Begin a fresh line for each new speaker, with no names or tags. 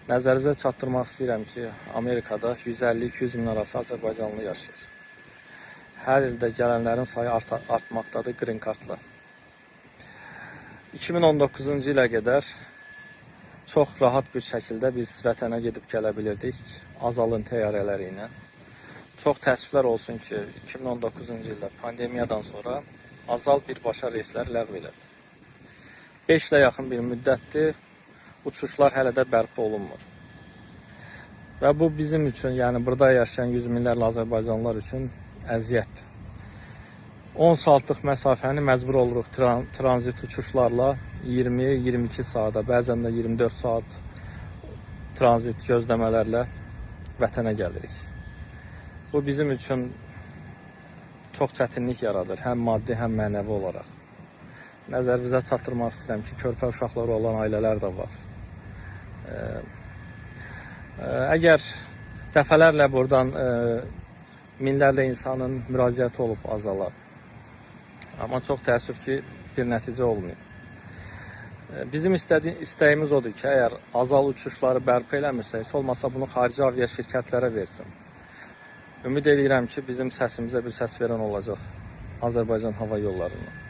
Nəzərinizə çatdırmaq istəyirəm ki, Amerikada 150-200 min arası Azərbaycanlı yaşayır. Hər ildə gələnlərin sayı artmaqdadır qrin kartla. 2019-cu ilə qədər çox rahat bir şəkildə biz vətənə gedib gələ bilirdik Azalın təyyarələri ilə. Çox təəssüflər olsun ki, 2019-cu ildə pandemiyadan sonra Azal birbaşa reyslər ləğv elədi. 5 ilə yaxın bir müddətdir uçuşlar hələ də bərpa olunmur. Və bu bizim üçün, yəni burada yaşayan yüz minlərlə Azərbaycanlılar üçün əziyyətdir. 10 saatlıq məsafəni məcbur oluruq tranzit uçuşlarla 20-22 saata, bəzən də 24 saat tranzit gözləmələrlə vətənə gəlirik. Bu bizim üçün çox çətinlik yaradır, həm maddi, həm mənəvi olaraq. Nəzərinizə çatdırmaq istəyirəm ki, körpə uşaqları olan ailələr də var. Əgər dəfələrlə buradan minlərlə insanın müraciəti olub Azala, amma çox təəssüf ki, bir nəticə olmuyor. Bizim istəyimiz odur ki, əgər Azal uçuşları bərpa eləmirsə, heç olmasa bunu xarici avia şirkətlərə versin. Ümid edirəm ki, bizim səsimizə bir səs verən olacaq Azərbaycan Hava Yollarından.